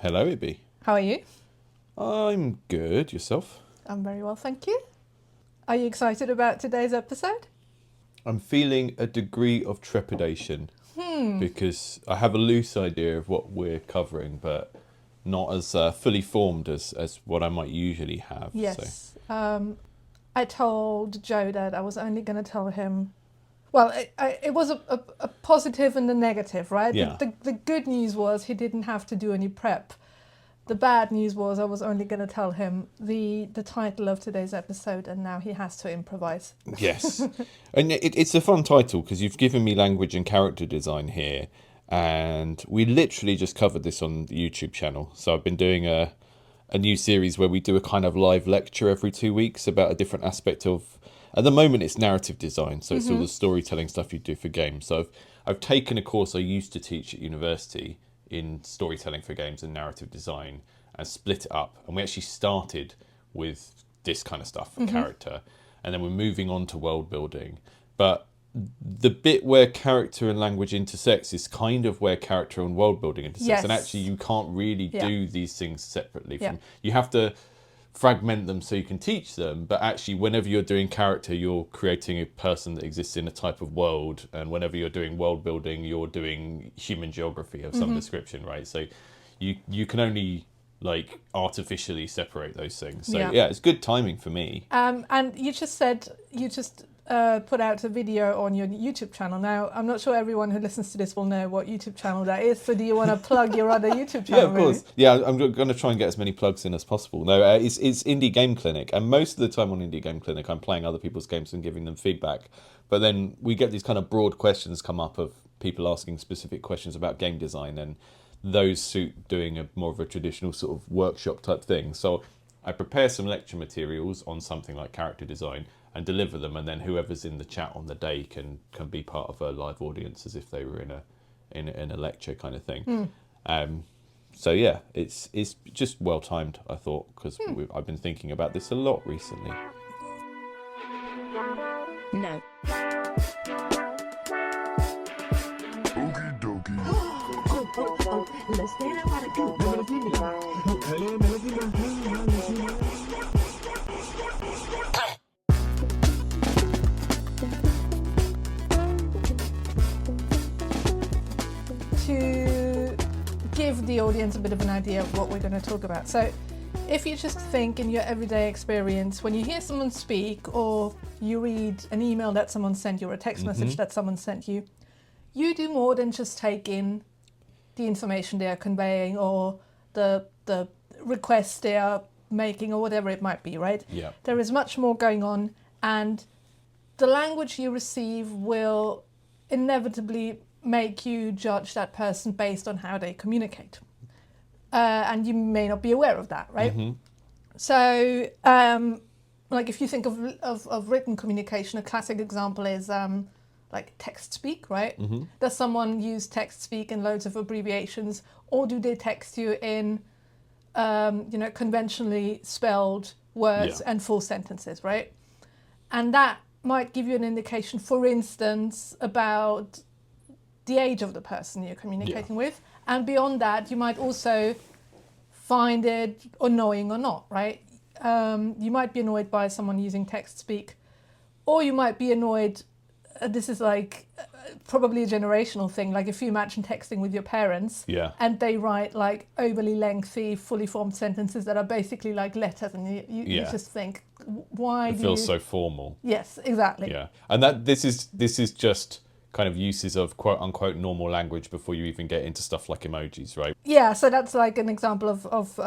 Hello, Ibi. How are you? I'm good. Yourself? I'm very well, thank you. Are you excited about today's episode? I'm feeling a degree of trepidation because I have a loose idea of what we're covering, but not as fully formed as what I might usually have. Yes. I told Joe that I was only going to tell him. Well, it was a positive and a negative, right? Yeah. The good news was he didn't have to do any prep. The bad news was I was only going to tell him the title of today's episode, and now he has to improvise. Yes. And it's a fun title because you've given me language and character design here, and we literally just covered this on the YouTube channel. So I've been doing a new series where we do a kind of live lecture every 2 weeks about a different aspect of, at the moment it's narrative design, so it's all the storytelling stuff you do for games. So I've taken a course I used to teach at university in storytelling for games and narrative design and split it up, and we actually started with this kind of stuff for character, and then we're moving on to world building. But the bit where character and language intersects is kind of where character and world building intersects. Yes. And actually you can't really do these things separately from, Yeah. you have to fragment them so you can teach them, but actually whenever you're doing character, you're creating a person that exists in a type of world, and whenever you're doing world building, you're doing human geography of some description, right? So you can only like artificially separate those things. So yeah, it's good timing for me. And you just said you just put out a video on your YouTube channel. Now, I'm not sure everyone who listens to this will know what YouTube channel that is. So do you want to plug your other YouTube channel? Yeah, of course. Yeah, I'm going to try and get as many plugs in as possible. No, it's Indie Game Clinic, and most of the time on Indie Game Clinic, I'm playing other people's games and giving them feedback. But then we get these kind of broad questions come up of people asking specific questions about game design, and those suit doing a more of a traditional sort of workshop type thing. So I prepare some lecture materials on something like character design and deliver them, and then whoever's in the chat on the day can be part of a live audience as if they were in a lecture kind of thing. So yeah, it's just well timed, I thought, because I've been thinking about this a lot recently. No. Okie dokie. Let's stand up by the To give the audience a bit of an idea of what we're going to talk about. So if you just think in your everyday experience, when you hear someone speak or you read an email that someone sent you or a text message that someone sent you, you do more than just take in the information they are conveying or the requests they are making or whatever it might be, right? Yeah. There is much more going on, and the language you receive will inevitably make you judge that person based on how they communicate. And you may not be aware of that, right? So, like if you think of written communication, a classic example is like text speak, right? Does someone use text speak in loads of abbreviations, or do they text you in, conventionally spelled words and full sentences, right? And that might give you an indication, for instance, about the age of the person you're communicating with. And beyond that, you might also find it annoying or not, right? You might be annoyed by someone using text speak, or you might be annoyed, this is like probably a generational thing, like if you imagine texting with your parents and they write like overly lengthy, fully formed sentences that are basically like letters, and you just think, why It feels so formal. Yes, exactly. Yeah, and that this is just kind of uses of quote unquote normal language before you even get into stuff like emojis, right? Yeah, so that's like an example of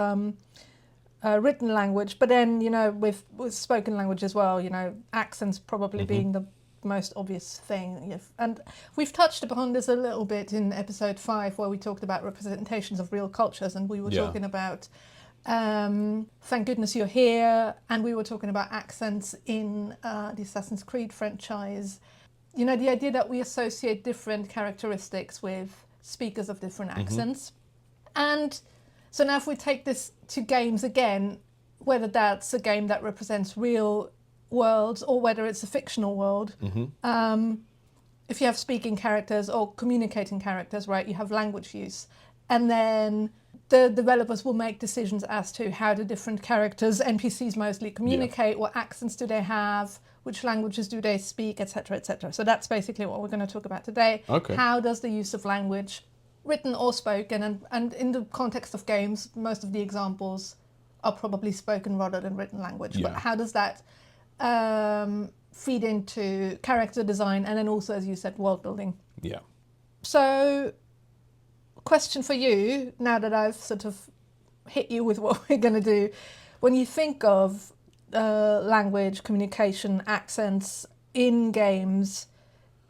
written language. But then, with spoken language as well, accents probably being the most obvious thing. And we've touched upon this a little bit in episode 5, where we talked about representations of real cultures, and we were talking about Thank Goodness You're Here, and we were talking about accents in the Assassin's Creed franchise. The idea that we associate different characteristics with speakers of different accents. And so now if we take this to games again, whether that's a game that represents real worlds or whether it's a fictional world, if you have speaking characters or communicating characters, right, you have language use. And then the developers will make decisions as to how the different characters, NPCs mostly, communicate, what accents do they have, which languages do they speak, etc., etc. So that's basically what we're going to talk about today. Okay. How does the use of language, written or spoken, and in the context of games, most of the examples are probably spoken rather than written language. But how does that feed into character design and then also, as you said, world building? Yeah. So, question for you, now that I've sort of hit you with what we're going to do. When you think of language, communication, accents in games,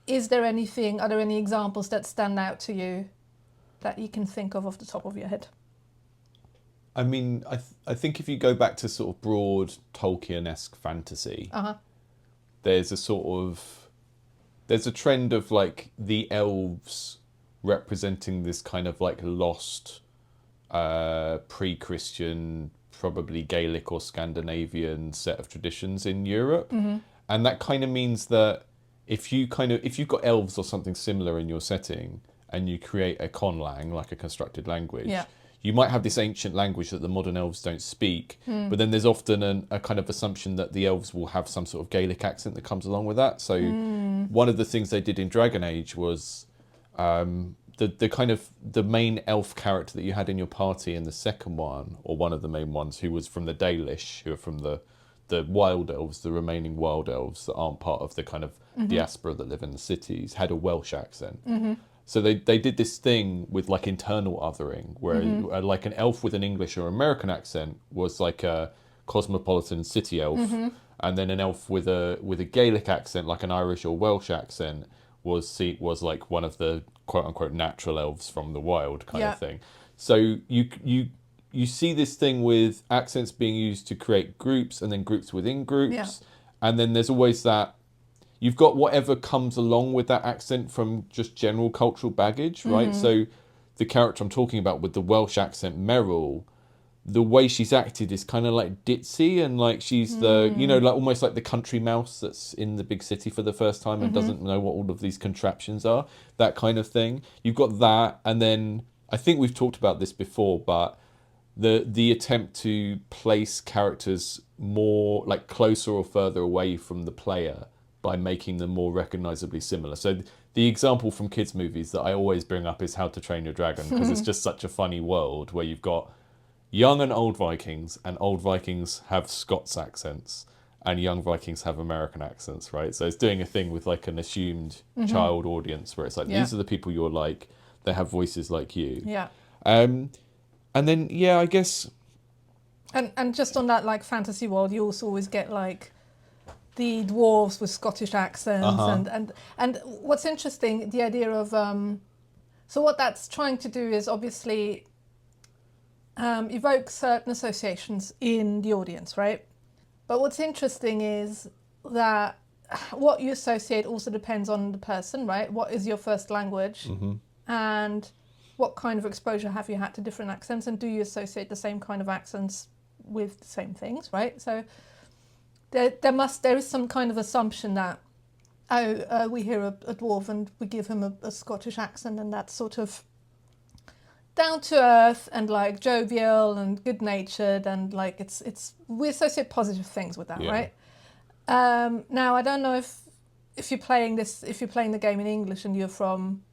are there any examples that stand out to you that you can think of off the top of your head? I mean, I think if you go back to sort of broad Tolkien-esque fantasy, there's a trend of like the elves representing this kind of like lost pre-Christian, probably Gaelic or Scandinavian set of traditions in Europe. And that kind of means that if you've got elves or something similar in your setting and you create a conlang, like a constructed language, you might have this ancient language that the modern elves don't speak, but then there's often a kind of assumption that the elves will have some sort of Gaelic accent that comes along with that. So one of the things they did in Dragon Age was the main elf character that you had in your party in the second one, or one of the main ones, who was from the Dalish, who are from the wild elves, the remaining wild elves that aren't part of the kind of diaspora that live in the cities, had a Welsh accent. So they did this thing with like internal othering, where like an elf with an English or American accent was like a cosmopolitan city elf, and then an elf with a Gaelic accent, like an Irish or Welsh accent, was like one of the quote unquote natural elves from the wild kind of thing. So you see this thing with accents being used to create groups and then groups within groups, and then there's always that. You've got whatever comes along with that accent from just general cultural baggage, right? So the character I'm talking about with the Welsh accent, Meryl, the way she's acted is kind of like ditzy, and like she's the, like almost like the country mouse that's in the big city for the first time and doesn't know what all of these contraptions are, that kind of thing. You've got that, and then I think we've talked about this before, but the attempt to place characters more like closer or further away from the player by making them more recognisably similar. So the example from kids' movies that I always bring up is How to Train Your Dragon, because it's just such a funny world where you've got young and old Vikings, and old Vikings have Scots accents, and young Vikings have American accents, right? So it's doing a thing with like an assumed child audience where it's like, these are the people you're like, they have voices like you. Yeah. And then, I guess... And just on that like fantasy world, you also always get like the dwarves with Scottish accents, and what's interesting, the idea of so what that's trying to do is obviously evoke certain associations in the audience, right? But what's interesting is that what you associate also depends on the person, right? What is your first language, and what kind of exposure have you had to different accents, and do you associate the same kind of accents with the same things, right? So there is some kind of assumption that we hear a dwarf and we give him a Scottish accent, and that's sort of down to earth and like jovial and good natured, and like it's we associate positive things with that, right? Now I don't know if you're playing the game in English and you're from,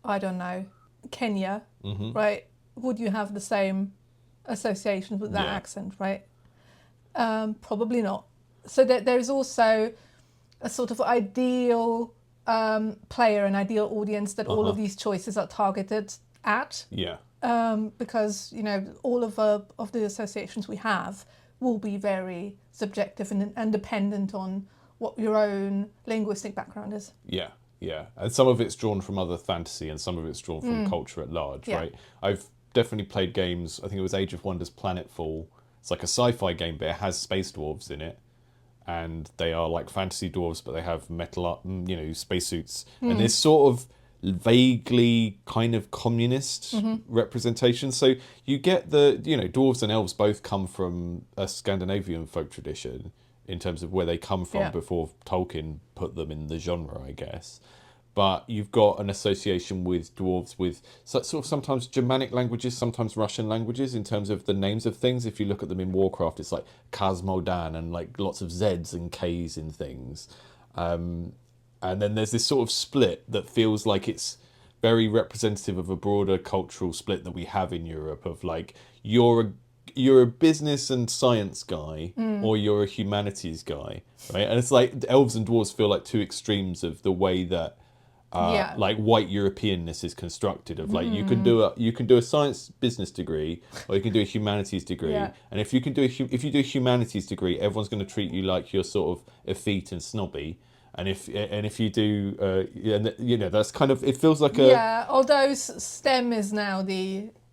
I don't know, Kenya, right? Would you have the same associations with that accent, right? Probably not. So there is also a sort of ideal player, an ideal audience that all of these choices are targeted at. Yeah. Because all of the associations we have will be very subjective and dependent on what your own linguistic background is. Yeah. Yeah, and some of it's drawn from other fantasy and some of it's drawn from culture at large, right? I've definitely played games, I think it was Age of Wonders Planetfall. It's like a sci-fi game, but it has space dwarves in it. And they are like fantasy dwarves, but they have metal, spacesuits. And there's sort of vaguely kind of communist representation. So you get dwarves and elves both come from a Scandinavian folk tradition in terms of where they come from before Tolkien put them in the genre, I guess. but you've got an association with dwarves with sort of sometimes Germanic languages, sometimes Russian languages in terms of the names of things. If you look at them in Warcraft, it's like Kazmodan and like lots of Zs and Ks in things. And then there's this sort of split that feels like it's very representative of a broader cultural split that we have in Europe of like you're a business and science guy or you're a humanities guy, right? And it's like elves and dwarves feel like two extremes of the way that like white Europeanness is constructed of like you can do a science business degree or you can do a humanities degree, and if you do a humanities degree, everyone's going to treat you like you're sort of effete and snobby. And if you do, you know, that's kind of, it feels like a Although STEM is now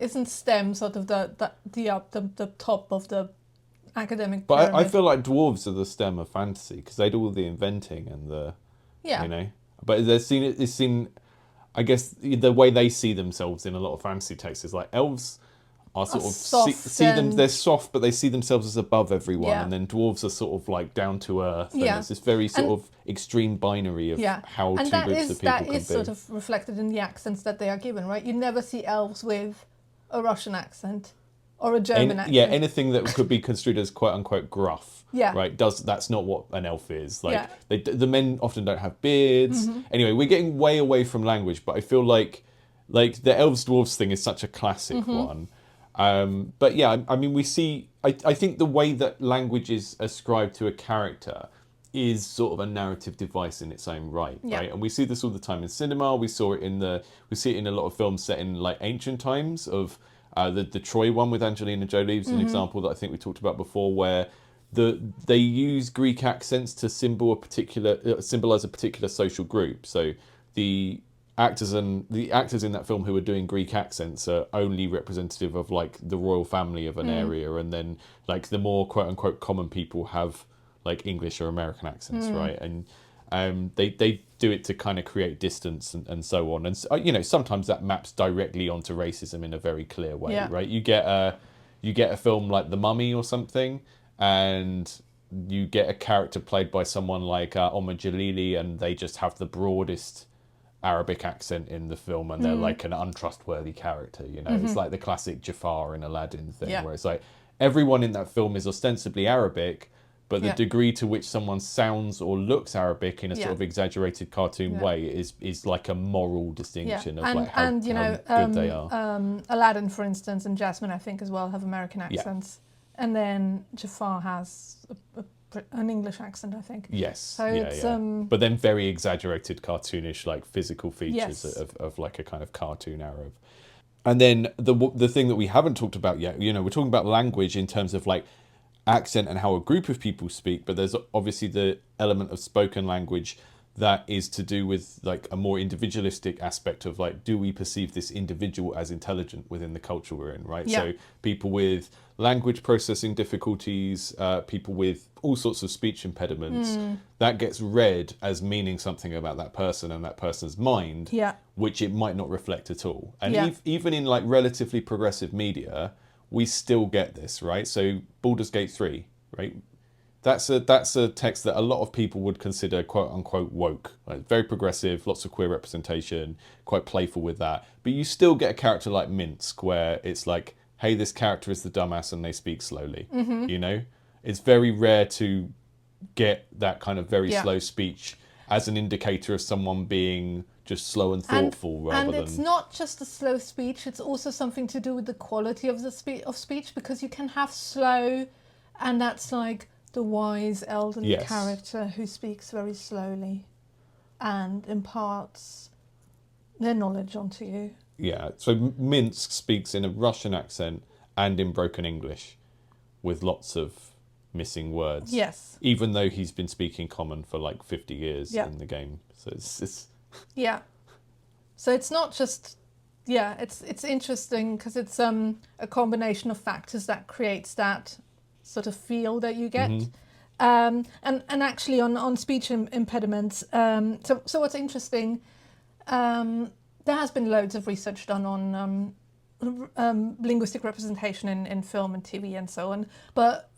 isn't STEM sort of the top of the academic But pyramid? I feel like dwarves are the stem of fantasy because they do all the inventing and you know. But it's seen, I guess the way they see themselves in a lot of fantasy texts is like elves are sort of see them, they're soft, but they see themselves as above everyone, and then dwarves are sort of like down to earth. And it's this very sort of extreme binary of how and two groups of people can be. That is sort of reflected in the accents that they are given, right? You never see elves with a Russian accent or a German accent. Yeah, anything that could be construed as quote unquote gruff. Yeah. Right. That's not what an elf is. Like the men often don't have beards. Anyway, we're getting way away from language, but I feel like the elves dwarves thing is such a classic one. But yeah, I mean, we see. I think the way that language is ascribed to a character is sort of a narrative device in its own right, right? And we see this all the time in cinema. We see it in a lot of films set in like ancient times. Of the Troy one with Angelina Jolie is an example that I think we talked about before, where they use Greek accents to symbolize a particular social group. So the actors in that film who are doing Greek accents are only representative of like the royal family of an area, and then like the more quote unquote common people have like English or American accents, right? And they do it to kind of create distance and so on. And you know, sometimes that maps directly onto racism in a very clear way, right? You get a film like The Mummy or something, and you get a character played by someone like Omar Jalili, and they just have the broadest Arabic accent in the film, and they're like an untrustworthy character, you know. It's like the classic Jafar in Aladdin thing, where it's like everyone in that film is ostensibly Arabic, but the degree to which someone sounds or looks Arabic in a sort of exaggerated cartoon way is like a moral distinction of like how good they are. Aladdin, for instance, and Jasmine, I think, as well, have American accents. And then Jafar has an English accent, I think. Yes. So it's but then very exaggerated, cartoonish, like physical features of like a kind of cartoon Arab. And then the thing that we haven't talked about yet, you know, we're talking about language in terms of like accent and how a group of people speak, but there's obviously the element of spoken language that is to do with like a more individualistic aspect of like, do we perceive this individual as intelligent within the culture we're in, right? So people with language processing difficulties, people with all sorts of speech impediments, that gets read as meaning something about that person and that person's mind, which it might not reflect at all. And even in like relatively progressive media, we still get this, right? So Baldur's Gate 3, right? That's a text that a lot of people would consider quote unquote woke, like very progressive, lots of queer representation, quite playful with that. But you still get a character like Minsk, where it's like, hey, this character is the dumbass and they speak slowly. You know, it's very rare to get that kind of very slow speech as an indicator of someone being just slow and thoughtful, rather than. And it's not just a slow speech; it's also something to do with the quality of the speech, because you can have slow, and that's like the wise elderly character who speaks very slowly and imparts their knowledge onto you. Yeah, so Minsk speaks in a Russian accent and in broken English with lots of missing words. Yes. Even though he's been speaking common for like 50 years in the game. So it's... Yeah. So it's not just... Yeah, it's interesting because it's a combination of factors that creates that sort of feel that you get. And actually on speech impediments, so what's interesting, there has been loads of research done on linguistic representation in film and TV and so on, but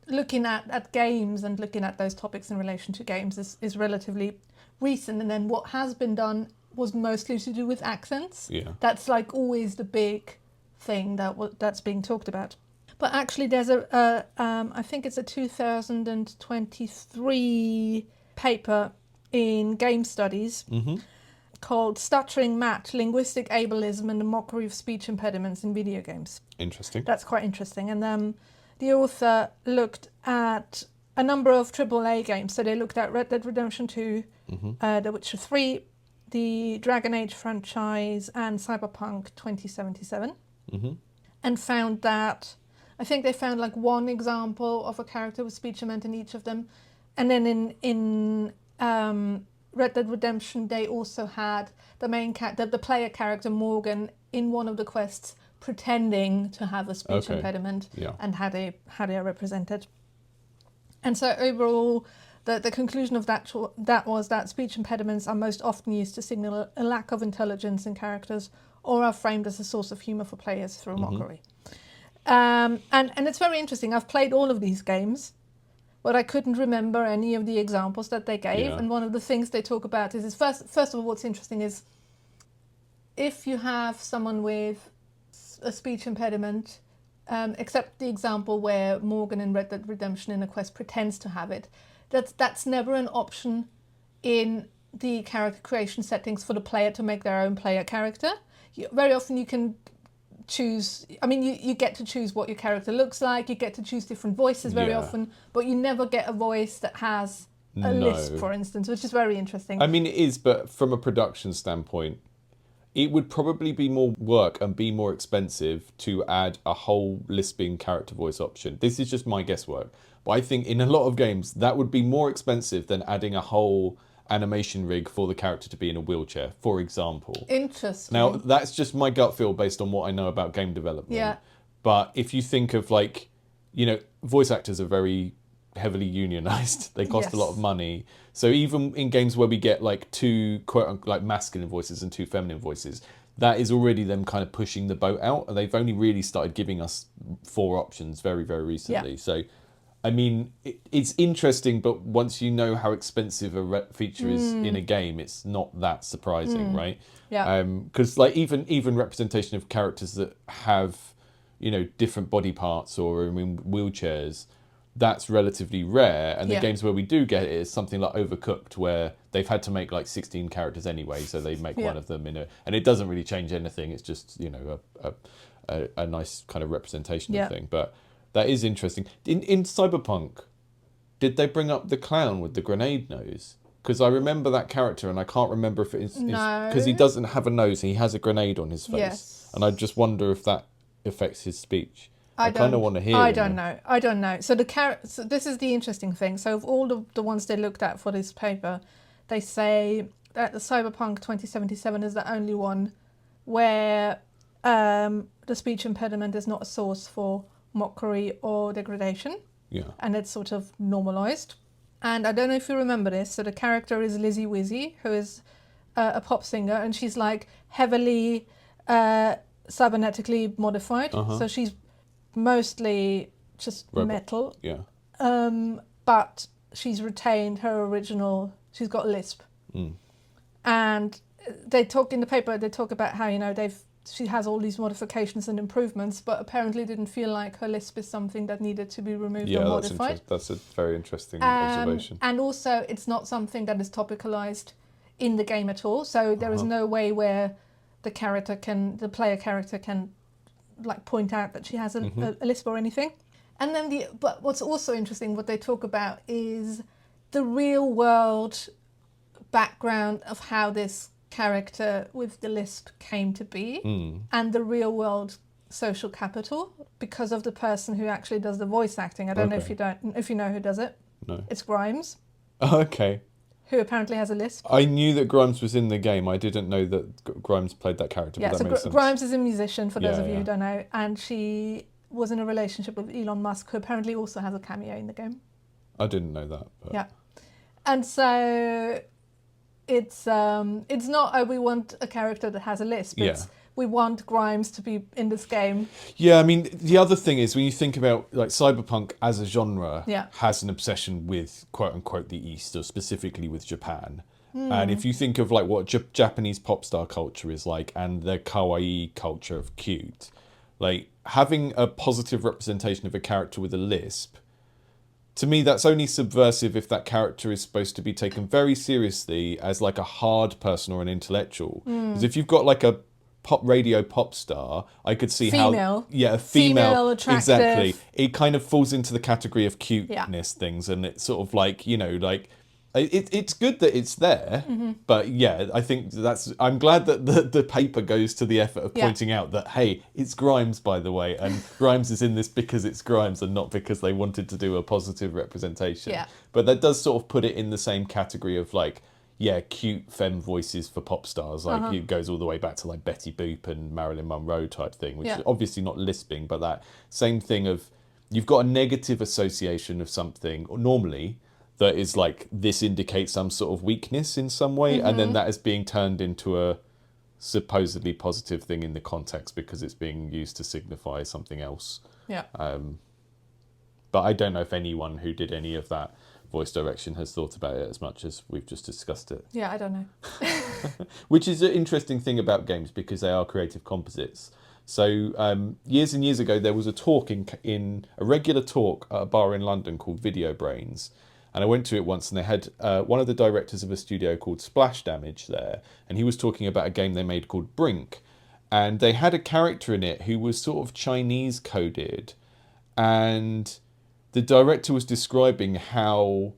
looking at games and looking at those topics in relation to games is relatively recent, and then what has been done was mostly to do with accents. Yeah. That's like always the big thing that's being talked about. But actually, there's I think it's a 2023 paper in Game Studies called Stuttering Matt, Linguistic Ableism and the Mockery of Speech Impediments in Video Games. Interesting. That's quite interesting. And the author looked at a number of AAA games. So they looked at Red Dead Redemption 2, The Witcher 3, the Dragon Age franchise, and Cyberpunk 2077. And found that, I think they found like one example of a character with speech impediment in each of them. And then in Red Dead Redemption, they also had the player character Morgan in one of the quests pretending to have a speech impediment, and how they are represented. And so overall, the conclusion of that was that speech impediments are most often used to signal a lack of intelligence in characters, or are framed as a source of humour for players through mockery. And it's very interesting. I've played all of these games, but I couldn't remember any of the examples that they gave. Yeah. And one of the things they talk about is first of all, what's interesting is if you have someone with a speech impediment, except the example where Morgan in Red Dead Redemption in a quest pretends to have it, that's never an option in the character creation settings for the player to make their own player character. Very often you can choose, I mean, you get to choose what your character looks like, you get to choose different voices very often, but you never get a voice that has a lisp, for instance, which is very interesting. I mean, it is, but from a production standpoint, it would probably be more work and be more expensive to add a whole lisping character voice option. This is just my guesswork, but I think in a lot of games that would be more expensive than adding a whole animation rig for the character to be in a wheelchair, for example. Interesting. Now, that's just my gut feel based on what I know about game development. Yeah. But if you think of like, voice actors are very heavily unionized. They cost a lot of money. So even in games where we get like two quote unquote like masculine voices and two feminine voices, that is already them kind of pushing the boat out. And they've only really started giving us 4 options very, very recently. Yeah. So I mean, it's interesting, but once you know how expensive a feature is in a game, it's not that surprising, right? Yeah. Because like even representation of characters that have, different body parts or are in wheelchairs, that's relatively rare. And the games where we do get it is something like Overcooked, where they've had to make like 16 characters anyway, so they make one of them and it doesn't really change anything. It's just a nice kind of representation of thing, but. That is interesting. In Cyberpunk, did they bring up the clown with the grenade nose? Because I remember that character, and I can't remember if it's because he doesn't have a nose. He has a grenade on his face, and I just wonder if that affects his speech. I kind of want to hear. I don't know. So so this is the interesting thing. So of all the ones they looked at for this paper, they say that the Cyberpunk 2077 is the only one where the speech impediment is not a source for mockery or degradation, and it's sort of normalized. And I don't know if you remember this, so the character is Lizzie Wizzy, who is a pop singer, and she's like heavily cybernetically modified, so she's mostly just metal, but she's retained her original, she's got a lisp. And they talk in the paper, they talk about how she has all these modifications and improvements, but apparently didn't feel like her lisp is something that needed to be removed or modified. That's a very interesting observation. And also, it's not something that is topicalized in the game at all. So there is no way where the player character can like point out that she has a lisp or anything. And then but what's also interesting, what they talk about is the real world background of how this character with the lisp came to be, and the real world social capital because of the person who actually does the voice acting. I don't know if you know who does it. No. It's Grimes. Okay. Who apparently has a lisp. I knew that Grimes was in the game. I didn't know that Grimes played that character. Yeah, but that so makes sense. Grimes is a musician, for those of you who don't know, and she was in a relationship with Elon Musk, who apparently also has a cameo in the game. I didn't know that. But... Yeah. And so it's not, we want a character that has a lisp. It's, we want Grimes to be in this game. Yeah, I mean, the other thing is when you think about like Cyberpunk as a genre has an obsession with quote unquote the East, or specifically with Japan. And if you think of like what Japanese pop star culture is like and the kawaii culture of cute, like having a positive representation of a character with a lisp, to me that's only subversive if that character is supposed to be taken very seriously as like a hard person or an intellectual. Because if you've got like a pop star, I could see how a female attractive. Exactly, it kind of falls into the category of cuteness things, and it's sort of like, you know, like it's good that it's there, but yeah, I think I'm glad that the paper goes to the effort of pointing out that, hey, it's Grimes, by the way, and Grimes is in this because it's Grimes and not because they wanted to do a positive representation. But that does sort of put it in the same category of like, yeah, cute femme voices for pop stars. Like it goes all the way back to like Betty Boop and Marilyn Monroe type thing, which is obviously not lisping, but that same thing of you've got a negative association of something, or normally, that is like, this indicates some sort of weakness in some way, and then that is being turned into a supposedly positive thing in the context because it's being used to signify something else. But I don't know if anyone who did any of that voice direction has thought about it as much as we've just discussed it. Yeah, I don't know. Which is an interesting thing about games because they are creative composites. So years and years ago, there was a talk in a regular talk at a bar in London called Video Brains. And I went to it once, and they had one of the directors of a studio called Splash Damage there. And he was talking about a game they made called Brink. And they had a character in it who was sort of Chinese coded. And the director was describing how,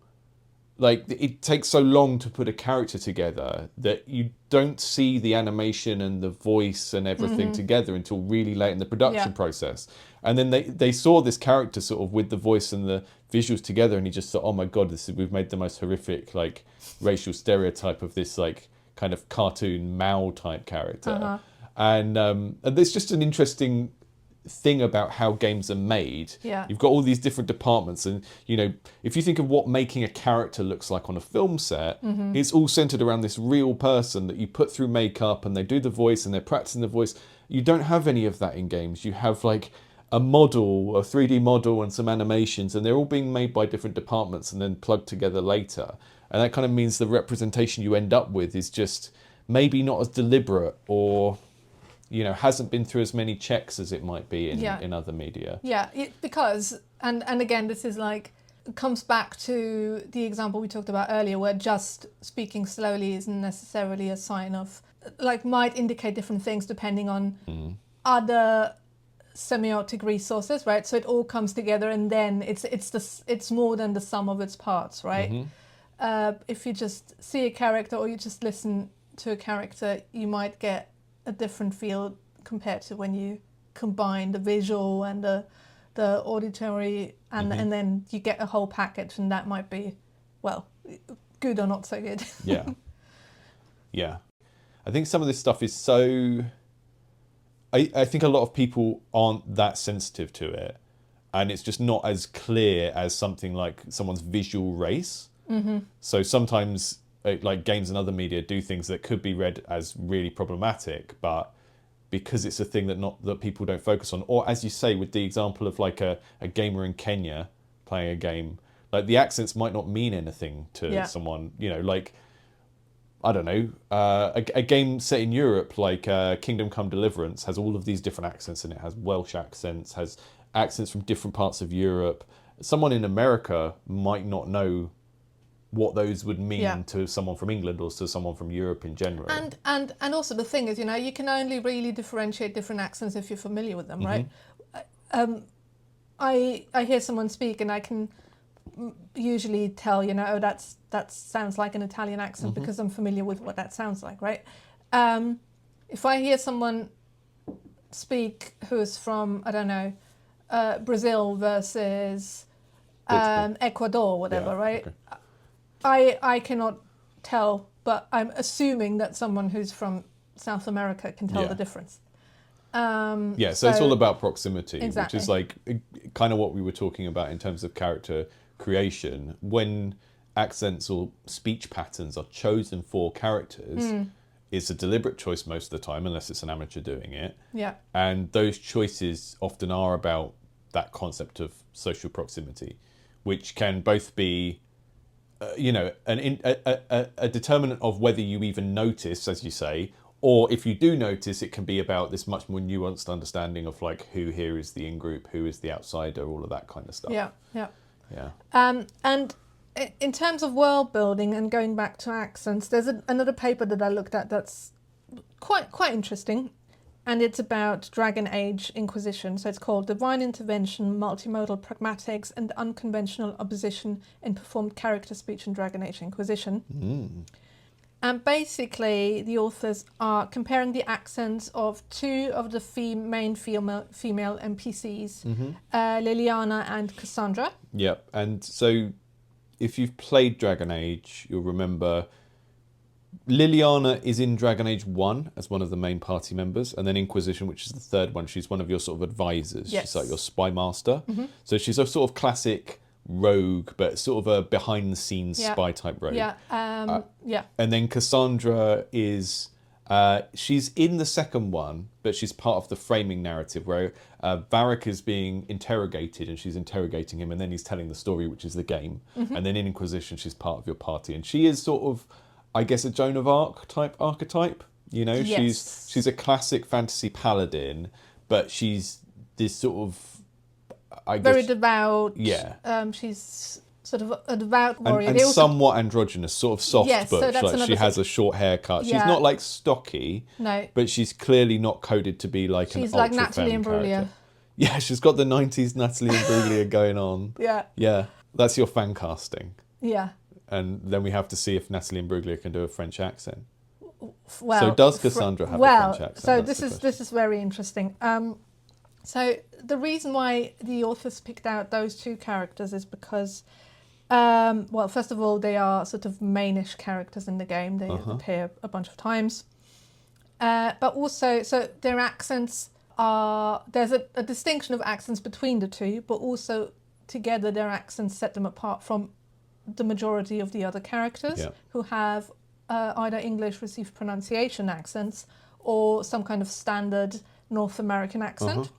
like, it takes so long to put a character together that you don't see the animation and the voice and everything together until really late in the production process. And then they saw this character sort of with the voice and the visuals together, and he just thought, oh my God, we've made the most horrific, like, racial stereotype of this, like, kind of cartoon Mao type character. And there's just an interesting thing about how games are made. You've got all these different departments, and you know, if you think of what making a character looks like on a film set, it's all centered around this real person that you put through makeup, and they do the voice and they're practicing the voice. You don't have any of that in games. You have like a model, a 3D model, and some animations, and they're all being made by different departments and then plugged together later. And that kind of means the representation you end up with is just maybe not as deliberate, or, you know, hasn't been through as many checks as it might be in other media. Because, and again, this is like, comes back to the example we talked about earlier, where just speaking slowly isn't necessarily a sign of, like, might indicate different things depending on other semiotic resources, right? So it all comes together, and then it's more than the sum of its parts, right? If you just see a character or you just listen to a character, you might get a different feel compared to when you combine the visual and the auditory, and then you get a whole package, and that might be, well, good or not so good. Yeah. I think some of this stuff is so... I think a lot of people aren't that sensitive to it, and it's just not as clear as something like someone's visual race. So sometimes, like, games and other media do things that could be read as really problematic, but because it's a thing that people don't focus on, or as you say with the example of like a gamer in Kenya playing a game, like the accents might not mean anything to someone, you know, like, I don't know, a game set in Europe like Kingdom Come Deliverance has all of these different accents in it. It has Welsh accents, has accents from different parts of Europe. Someone in America might not know what those would mean to someone from England or to someone from Europe in general. And also the thing is, you know, you can only really differentiate different accents if you're familiar with them, right? I hear someone speak and I can usually tell, you know, oh, that sounds like an Italian accent because I'm familiar with what that sounds like, right? If I hear someone speak who's from, I don't know, Brazil versus Ecuador, whatever, right? Okay. I cannot tell, but I'm assuming that someone who's from South America can tell the difference. So it's all about proximity, exactly. which is like kind of what we were talking about in terms of character creation. When accents or speech patterns are chosen for characters, it's a deliberate choice most of the time, unless it's an amateur doing it. And those choices often are about that concept of social proximity, which can both be a determinant of whether you even notice, as you say, or if you do notice, it can be about this much more nuanced understanding of like who here is the in-group, who is the outsider, all of that kind of stuff. Yeah. Yeah. And in terms of world building and going back to accents, there's another paper that I looked at that's quite interesting, and it's about Dragon Age Inquisition. So it's called Divine Intervention, Multimodal Pragmatics, and Unconventional Opposition in Performed Character Speech in Dragon Age Inquisition. And basically, the authors are comparing the accents of two of the main female NPCs, Liliana and Cassandra. Yep. And so if you've played Dragon Age, you'll remember Liliana is in Dragon Age 1 as one of the main party members, and then Inquisition, which is the third one, she's one of your sort of advisors. Yes. She's like your spy master. So she's a sort of classic rogue, but sort of a behind-the-scenes spy type rogue. Yeah. And then Cassandra is... she's in the second one, but she's part of the framing narrative where Varric is being interrogated and she's interrogating him, and then he's telling the story, which is the game. And then in Inquisition, she's part of your party. And she is sort of, I guess, a Joan of Arc type archetype. You know, Yes. she's a classic fantasy paladin, but she's this sort of, I guess... Very devout. Yeah. She's sort of a devout warrior. And They also- somewhat androgynous, sort of soft Yes, so butch. that's Like she another has a short haircut. She's Yeah. not like stocky, No. but she's clearly not coded to be like She's an like ultra Natalie femme Imbruglia. character. Yeah, she's got the 90s Natalie Imbruglia going on. Yeah. Yeah, that's your fan casting. Yeah. And then we have to see if Natalie Imbruglia can do a French accent. Well, So does Cassandra have a well, French accent? so That's the this is very interesting. So the reason why the authors picked out those two characters is because, well, first of all, they are sort of mainish characters in the game. They appear a bunch of times, but also, so their accents are, there's a distinction of accents between the two, but also together their accents set them apart from the majority of the other characters who have either English received pronunciation accents or some kind of standard North American accent,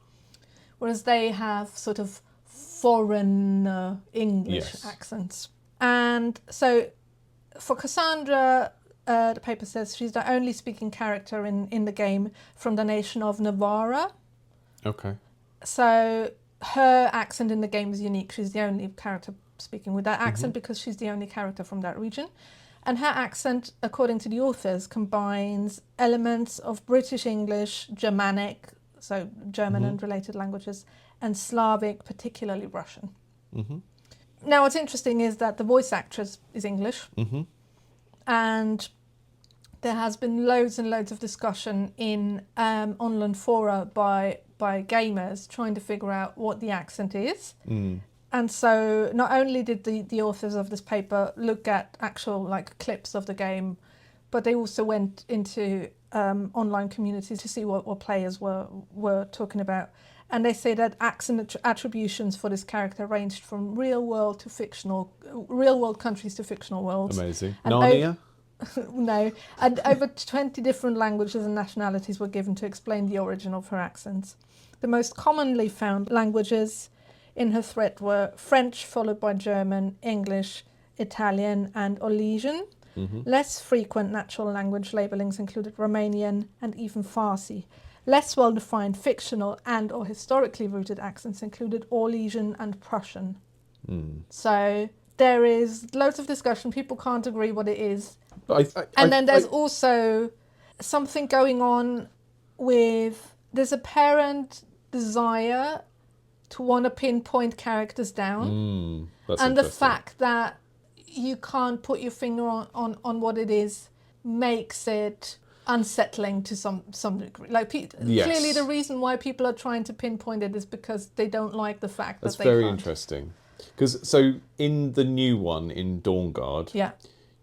whereas they have sort of foreign English accents. And so for Cassandra, the paper says she's the only speaking character in the game from the nation of Navarra. Okay. So her accent in the game is unique. She's the only character speaking with that accent because she's the only character from that region. And her accent, according to the authors, combines elements of British English, Germanic, so German and related languages, and Slavic, particularly Russian. Now, what's interesting is that the voice actress is English, and there has been loads and loads of discussion in online fora by gamers trying to figure out what the accent is. And so not only did the authors of this paper look at actual like clips of the game, but they also went into online communities to see what players were talking about. And they say that accent attributions for this character ranged from real world countries to fictional worlds. Amazing. And Narnia? No, and over 20 different languages and nationalities were given to explain the origin of her accents. The most commonly found languages in her thread were French, followed by German, English, Italian, and Elysian. Less frequent natural language labellings included Romanian and even Farsi. Less well-defined fictional and or historically rooted accents included Orlesian and Prussian. So there is loads of discussion. People can't agree what it is. And then there's also something going on with, there's apparent desire to want to pinpoint characters down. And the fact that you can't put your finger on what it is makes it unsettling to some degree. Like clearly the reason why people are trying to pinpoint it is because they don't like the fact that they can't. That's very interesting. Because so in the new one in Dawnguard,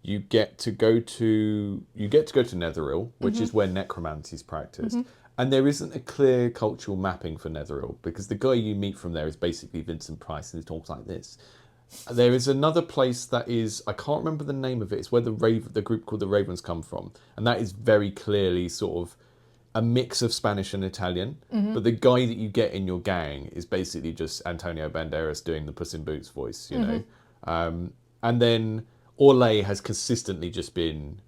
you get to go to Netheril, which is where necromancy is practiced. And there isn't a clear cultural mapping for Netheril because the guy you meet from there is basically Vincent Price and he talks like this. There is another place that is, I can't remember the name of it, it's where the group called the Ravens come from. And that is very clearly sort of a mix of Spanish and Italian. But the guy that you get in your gang is basically just Antonio Banderas doing the Puss in Boots voice, you know. And then Orlais has consistently just been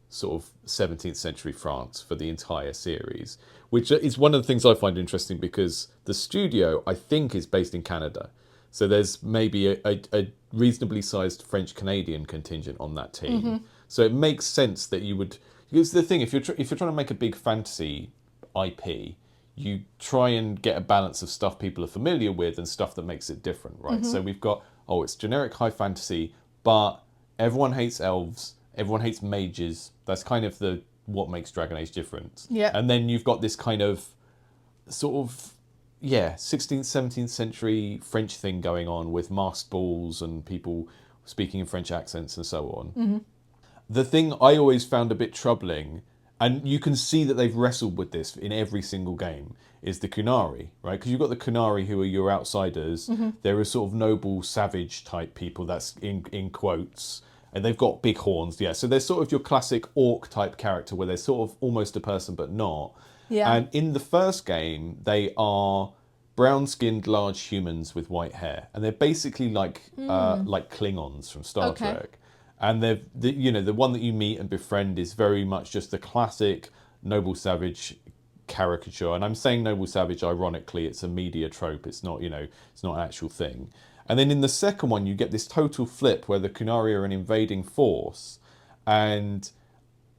sort of 17th century France for the entire series, which is one of the things I find interesting because the studio, I think, is based in Canada. So there's maybe a reasonably sized French-Canadian contingent on that team. So it makes sense that you would... Because the thing, if you're trying to make a big fantasy IP, you try and get a balance of stuff people are familiar with and stuff that makes it different, right? So we've got, it's generic high fantasy, but everyone hates elves, everyone hates mages. That's kind of what makes Dragon Age different. Yeah. And then you've got this kind of sort of 16th, 17th century French thing going on with masked balls and people speaking in French accents and so on. The thing I always found a bit troubling, and you can see that they've wrestled with this in every single game, is the Kunari, right? Because you've got the Kunari who are your outsiders. They're a sort of noble, savage type people, that's in quotes. And they've got big horns, So they're sort of your classic orc type character where they're sort of almost a person but not. Yeah. And in the first game, they are brown-skinned large humans with white hair. And they're basically like Klingons from Star Trek. And the one that you meet and befriend is very much just the classic noble savage caricature. And I'm saying noble savage ironically, it's a media trope. It's not, it's not an actual thing. And then in the second one, you get this total flip where the Kunari are an invading force. And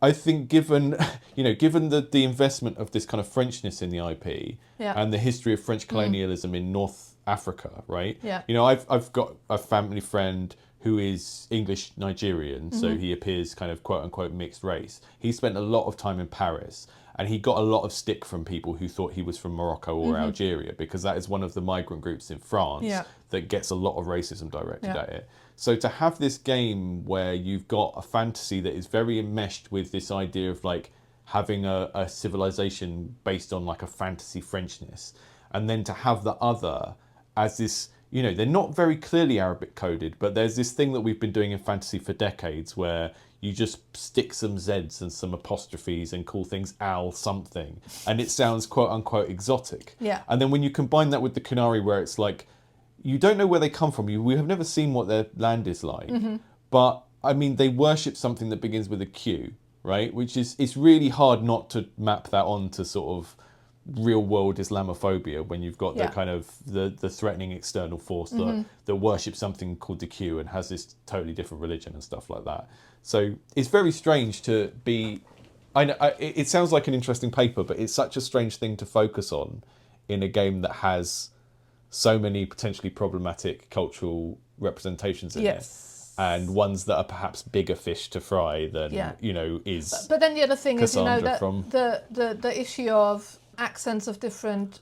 I think given the investment of this kind of Frenchness in the IP and the history of French colonialism in North Africa, right? Yeah. I've got a family friend who is English Nigerian, so he appears kind of quote unquote mixed race. He spent a lot of time in Paris and he got a lot of stick from people who thought he was from Morocco or Algeria, because that is one of the migrant groups in France that gets a lot of racism directed at it. So to have this game where you've got a fantasy that is very enmeshed with this idea of like having a civilization based on like a fantasy Frenchness, and then to have the other as this, they're not very clearly Arabic coded, but there's this thing that we've been doing in fantasy for decades where you just stick some Zs and some apostrophes and call things Al something, and it sounds quote unquote exotic. Yeah. And then when you combine that with the Kunari, where it's like, you don't know where they come from. We have never seen what their land is like. But, I mean, they worship something that begins with a Q, right? Which is, it's really hard not to map that onto sort of real-world Islamophobia when you've got the kind of the threatening external force that worships something called the Q and has this totally different religion and stuff like that. So it's very strange to be... it sounds like an interesting paper, but it's such a strange thing to focus on in a game that has so many potentially problematic cultural representations in it, and ones that are perhaps bigger fish to fry than is. But then the other thing Cassandra is, that from... the issue of accents of different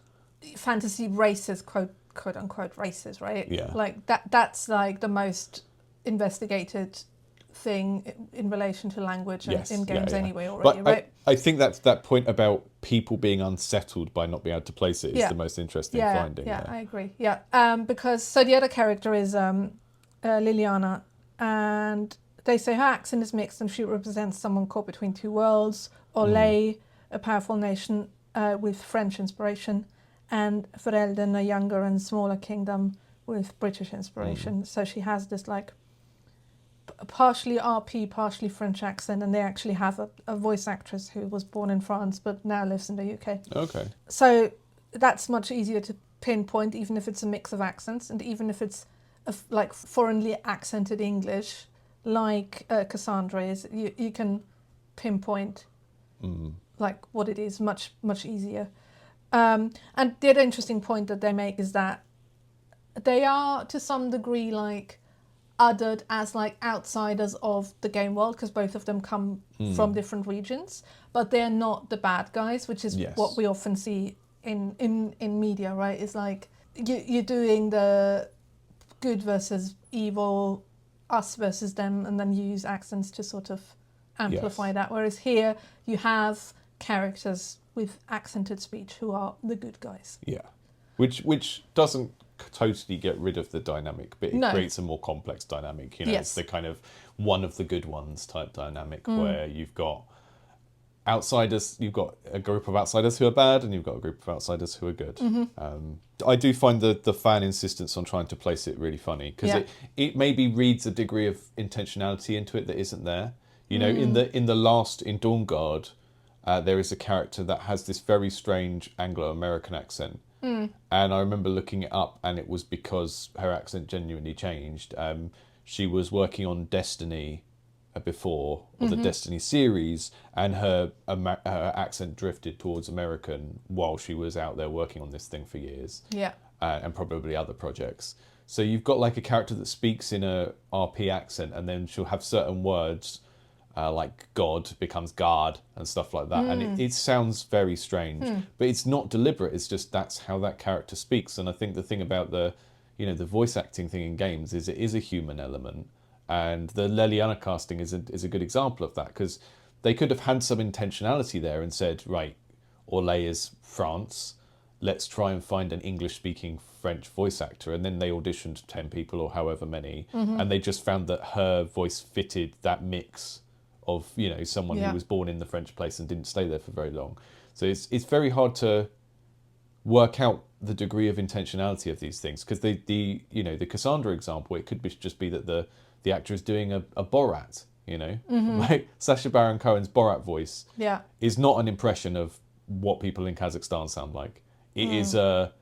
fantasy races, quote unquote races, right? Yeah. Like that's like the most investigated thing in relation to language in games anyway already, but right? I think that's that point about people being unsettled by not being able to place it is the most interesting finding. Yeah, I agree. Yeah, because the other character is Liliana, and they say her accent is mixed and she represents someone caught between two worlds. Orlais, a powerful nation with French inspiration, and Burrell-Kim, a younger and smaller kingdom with British inspiration. So she has this like partially RP, partially French accent, and they actually have a voice actress who was born in France but now lives in the UK. Okay. So that's much easier to pinpoint, even if it's a mix of accents, and even if it's like foreignly accented English, like Cassandra is, you can pinpoint like what it is much easier. And the other interesting point that they make is that they are to some degree like othered as like outsiders of the game world, because both of them come from different regions, but they're not the bad guys, which is what we often see in media, right? It's like you're doing the good versus evil, us versus them, and then you use accents to sort of amplify that. Whereas here you have characters with accented speech who are the good guys. Yeah, which doesn't totally get rid of the dynamic, but it creates a more complex dynamic. It's the kind of one of the good ones type dynamic where you've got outsiders, you've got a group of outsiders who are bad, and you've got a group of outsiders who are good. I do find the fan insistence on trying to place it really funny, because it maybe reads a degree of intentionality into it that isn't there. You know, in Dawn Guard, there is a character that has this very strange Anglo-American accent. And I remember looking it up, and it was because her accent genuinely changed. She was working on Destiny before, or the Destiny series, and her accent drifted towards American while she was out there working on this thing for years. And probably other projects. So you've got like a character that speaks in a RP accent, and then she'll have certain words like God becomes God and stuff like that. And it sounds very strange, but it's not deliberate. It's just that's how that character speaks. And I think the thing about the voice acting thing in games is it is a human element. And the Leliana casting is a good example of that, because they could have had some intentionality there and said, right, Orlais is France, let's try and find an English-speaking French voice actor. And then they auditioned 10 people or however many, and they just found that her voice fitted that mix of, someone who was born in the French place and didn't stay there for very long. So it's very hard to work out the degree of intentionality of these things, because the Cassandra example, it could just be that the actor is doing a Borat, like Sacha Baron Cohen's Borat voice is not an impression of what people in Kazakhstan sound like. It is a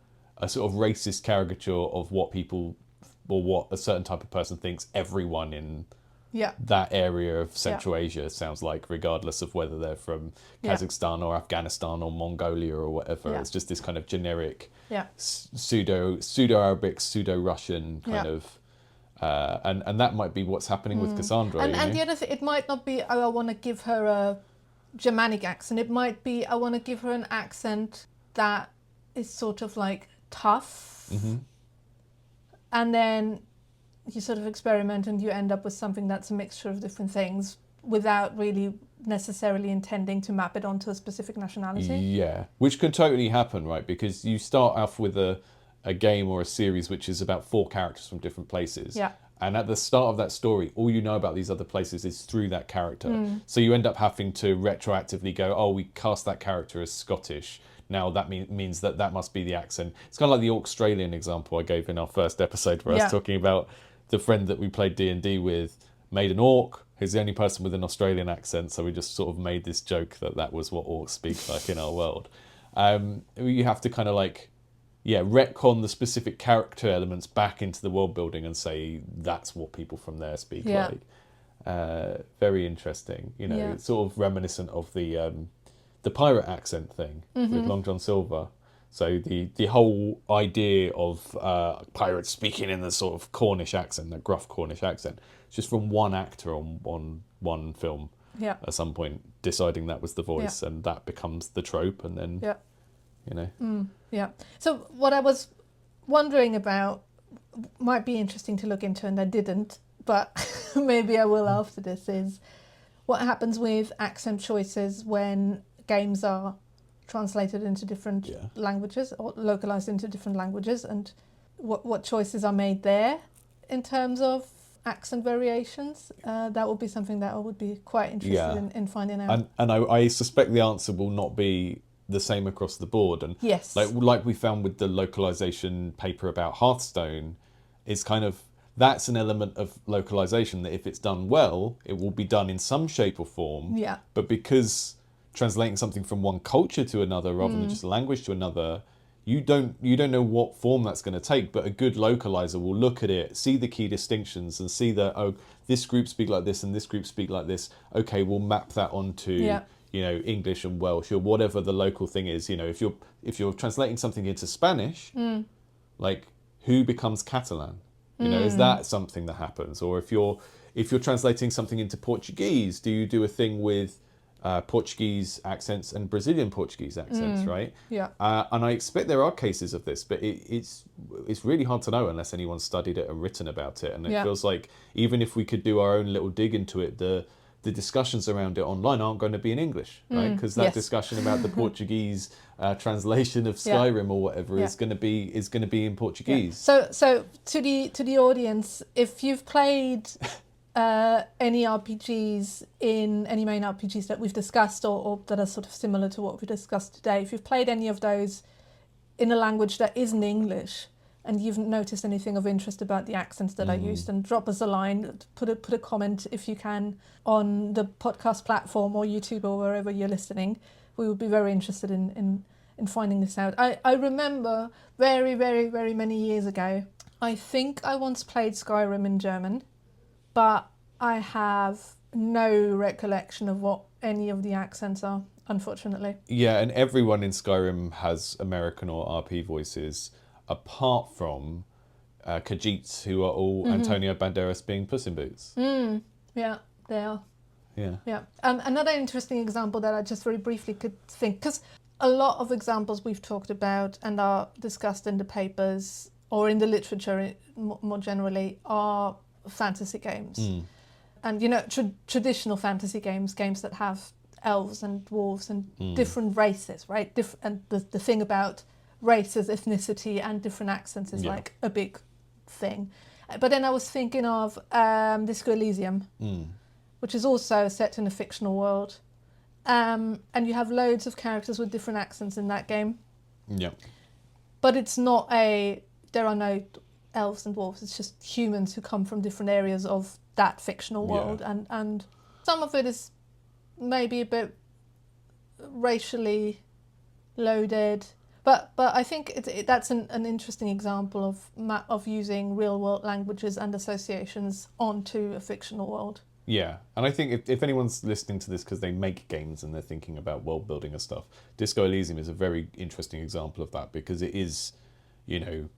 sort of racist caricature of what people, or what a certain type of person thinks everyone in that area of Central Asia sounds like, regardless of whether they're from Kazakhstan or Afghanistan or Mongolia or whatever. It's just this kind of generic pseudo-Arabic, pseudo-Russian kind of... and that might be what's happening with Cassandra. And the other thing, it might not be, oh, I want to give her a Germanic accent. It might be, I want to give her an accent that is sort of like tough. And then you sort of experiment and you end up with something that's a mixture of different things without really necessarily intending to map it onto a specific nationality. Yeah, which can totally happen, right? Because you start off with a game or a series which is about 4 characters from different places. And at the start of that story, all you know about these other places is through that character. So you end up having to retroactively go, oh, we cast that character as Scottish. Now that means that must be the accent. It's kind of like the Australian example I gave in our first episode, where I was talking about the friend that we played D&D with made an orc, who's the only person with an Australian accent. So we just sort of made this joke that was what orcs speak like in our world. You have to kind of like... retcon the specific character elements back into the world building and say that's what people from there speak like. Very interesting. It's sort of reminiscent of the pirate accent thing with Long John Silver. So the whole idea of pirates speaking in the sort of Cornish accent, the gruff Cornish accent, it's just from one actor on one film at some point deciding that was the voice, and that becomes the trope, and then So what I was wondering about might be interesting to look into, and I didn't, but maybe I will after this, is what happens with accent choices when games are translated into different languages or localized into different languages, and what choices are made there in terms of accent variations. That would be something that I would be quite interested in finding out. And I suspect the answer will not be the same across the board, and like we found with the localization paper about Hearthstone, is kind of that's an element of localization that if it's done well, it will be done in some shape or form. But because translating something from one culture to another rather than just a language to another, you don't know what form that's going to take. But a good localizer will look at it, see the key distinctions, and see that, oh, this group speak like this and this group speak like this. Okay, we'll map that onto English and Welsh or whatever the local thing is. If you're translating something into Spanish, like who becomes Catalan? Is that something that happens? Or if you're translating something into Portuguese, do you do a thing with Portuguese accents and Brazilian Portuguese accents, right? And I expect there are cases of this, but it's really hard to know unless anyone's studied it and written about it. And it feels like even if we could do our own little dig into it, the discussions around it online aren't going to be in English, right? Because that discussion about the Portuguese translation of Skyrim or whatever is going to be in Portuguese. So to the audience, if you've played any RPGs in any main RPGs that we've discussed or that are sort of similar to what we discussed today, if you've played any of those in a language that isn't English and you've noticed anything of interest about the accents that I used, and drop us a line, put a comment if you can on the podcast platform or YouTube or wherever you're listening. We would be very interested in finding this out. I remember very, very, very many years ago, I think I once played Skyrim in German, but I have no recollection of what any of the accents are, unfortunately. Yeah, and everyone in Skyrim has American or RP voices, apart from Khajiits, who are all Antonio Banderas being Puss in Boots. Yeah, they are. Yeah. Yeah. Another interesting example that I just very briefly could think, because a lot of examples we've talked about and are discussed in the papers or in the literature more generally are fantasy games. And, you know, traditional fantasy games that have elves and dwarves and different races, right? And the thing about races, ethnicity and different accents is like a big thing. But then I was thinking of Disco Elysium, which is also set in a fictional world. And you have loads of characters with different accents in that game. Yeah. But it's not there are no elves and dwarves, it's just humans who come from different areas of that fictional world. And some of it is maybe a bit racially loaded. But I think that's an interesting example of using real world languages and associations onto a fictional world. Yeah, and I think if anyone's listening to this because they make games and they're thinking about world building and stuff, Disco Elysium is a very interesting example of that, because it is, you know,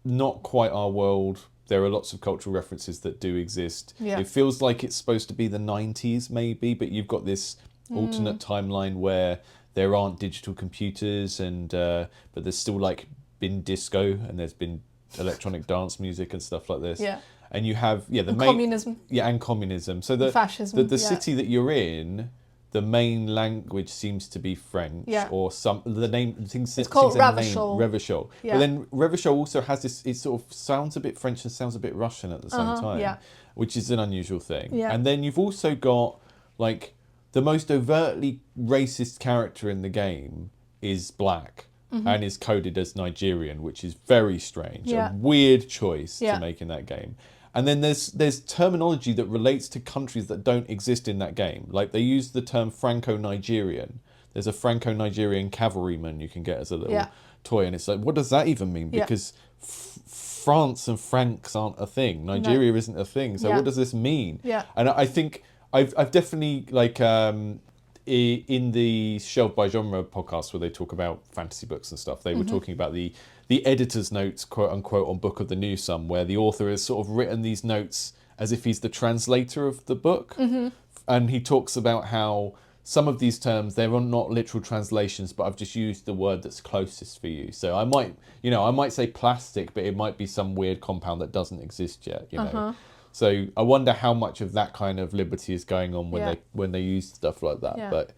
not quite our world. There are lots of cultural references that do exist. Yeah. It feels like it's supposed to be the 90s maybe, but you've got this alternate timeline where there aren't digital computers, and but there's still like been disco and there's been electronic dance music and stuff like this. Yeah. And you have communism. Yeah, and communism. So the fascism. The city that you're in, the main language seems to be French, or the name things. It's called Revachol. Yeah. But then Revachol also has this. It sort of sounds a bit French and sounds a bit Russian at the same time, which is an unusual thing. Yeah. And then you've also got like the most overtly racist character in the game is black. And is coded as Nigerian, which is very strange. Yeah. A weird choice to make in that game. And then there's terminology that relates to countries that don't exist in that game. Like they use the term Franco-Nigerian. There's a Franco-Nigerian cavalryman you can get as a little toy. And it's like, what does that even mean? Because France and Franks aren't a thing. Nigeria isn't a thing. So what does this mean? Yeah. And I think I've definitely like... in the Shelved by Genre podcast where they talk about fantasy books and stuff, they were talking about the editor's notes, quote unquote, on Book of the New Sun, where the author has sort of written these notes as if he's the translator of the book. And he talks about how some of these terms, they're not literal translations, but I've just used the word that's closest for you. So I might say plastic, but it might be some weird compound that doesn't exist yet, you know. So I wonder how much of that kind of liberty is going on when they use stuff like that. But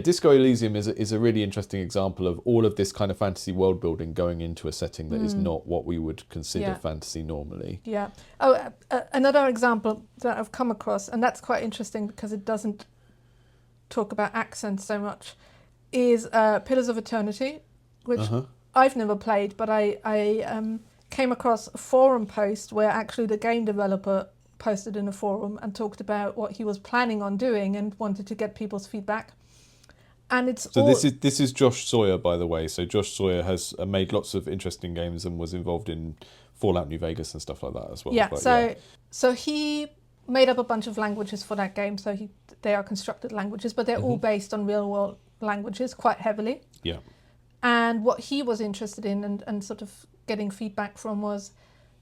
Disco Elysium is a really interesting example of all of this kind of fantasy world building going into a setting that is not what we would consider fantasy normally. Yeah. Oh, another example that I've come across, and that's quite interesting because it doesn't talk about accents so much, is Pillars of Eternity, which I've never played, but I came across a forum post where actually the game developer posted in a forum and talked about what he was planning on doing and wanted to get people's feedback. And this is Josh Sawyer, by the way. So Josh Sawyer has made lots of interesting games and was involved in Fallout New Vegas and stuff like that as well. Yeah. So he made up a bunch of languages for that game. So they are constructed languages, but they're all based on real world languages quite heavily. Yeah. And what he was interested in and sort of getting feedback from was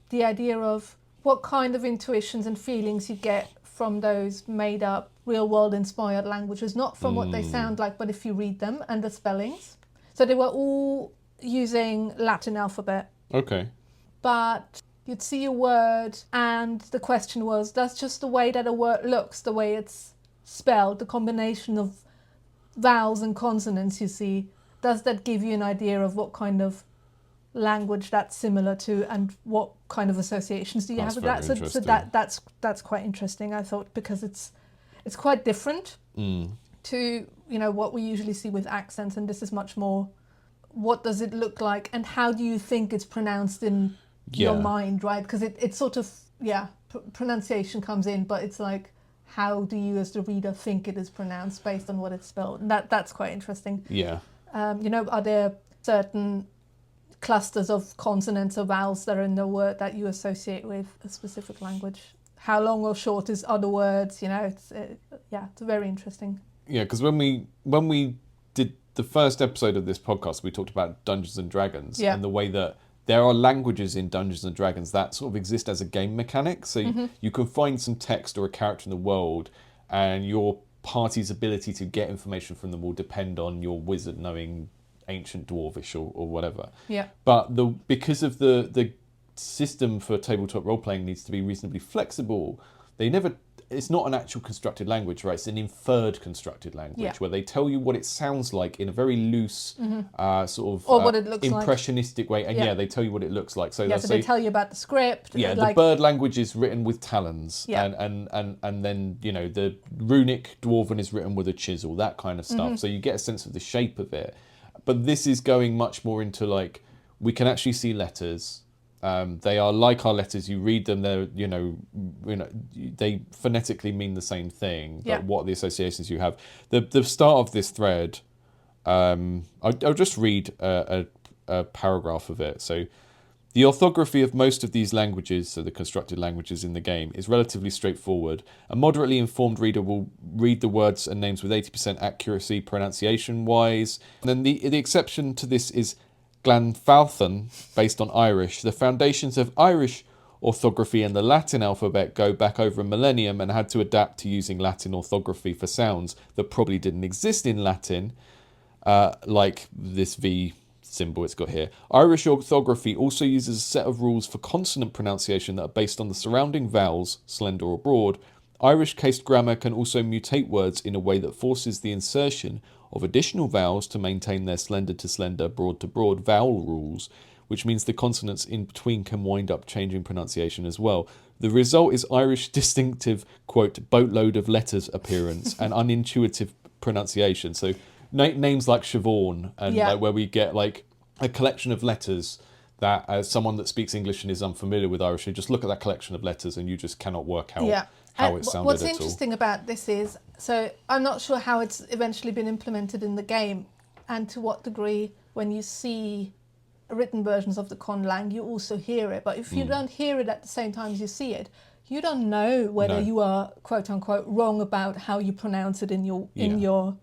the idea of what kind of intuitions and feelings you get from those made up real world inspired languages, not from what they sound like, but if you read them and the spellings. So they were all using Latin alphabet. Okay. But you'd see a word and the question was, that's just the way that a word looks, the way it's spelled, the combination of vowels and consonants you see, does that give you an idea of what kind of language that's similar to, and what kind of associations do you have with that? So that's quite interesting, I thought, because it's quite different to what we usually see with accents, and this is much more what does it look like and how do you think it's pronounced in your mind, right? Because it's sort of pronunciation comes in, but it's like, how do you as the reader think it is pronounced based on what it's spelled? And that's quite interesting. Yeah. Are there certain clusters of consonants or vowels that are in the word that you associate with a specific language? How long or short is other words? It's very interesting. Yeah, because when we did the first episode of this podcast, we talked about Dungeons and Dragons and the way that there are languages in Dungeons and Dragons that sort of exist as a game mechanic. So you can find some text or a character in the world, and your party's ability to get information from them will depend on your wizard knowing ancient Dwarvish or whatever. Yeah. But because of the system for tabletop role-playing needs to be reasonably flexible, it's not an actual constructed language, right? It's an inferred constructed language where they tell you what it sounds like in a very loose sort of or what it looks impressionistic way. And they tell you what it looks like. So, they tell you about the script. Yeah, the bird language is written with talons. Yeah. And then, the runic dwarven is written with a chisel, that kind of stuff. So you get a sense of the shape of it. But this is going much more into we can actually see letters. They are like our letters. You read them. They're they phonetically mean the same thing. But what are the associations you have? The start of this thread. I'll just read a paragraph of it. So, the orthography of most of these languages, so the constructed languages in the game, is relatively straightforward. A moderately informed reader will read the words and names with 80% accuracy pronunciation-wise. And then the exception to this is Glanfalthon, based on Irish. The foundations of Irish orthography and the Latin alphabet go back over a millennium and had to adapt to using Latin orthography for sounds that probably didn't exist in Latin, like this V symbol it's got here. Irish orthography also uses a set of rules for consonant pronunciation that are based on the surrounding vowels, slender or broad. Irish cased grammar can also mutate words in a way that forces the insertion of additional vowels to maintain their slender to slender, broad to broad vowel rules, which means the consonants in between can wind up changing pronunciation as well. The result is Irish distinctive, quote, boatload of letters appearance and unintuitive pronunciation. So names like Siobhan and where we get a collection of letters that as someone that speaks English and is unfamiliar with Irish, you just look at that collection of letters and you just cannot work out how it sounded What's at all. interesting about this is, so I'm not sure how it's eventually been implemented in the game and to what degree when you see written versions of the conlang you also hear it. But if you don't hear it at the same time as you see it, you don't know whether you are quote unquote wrong about how you pronounce it in your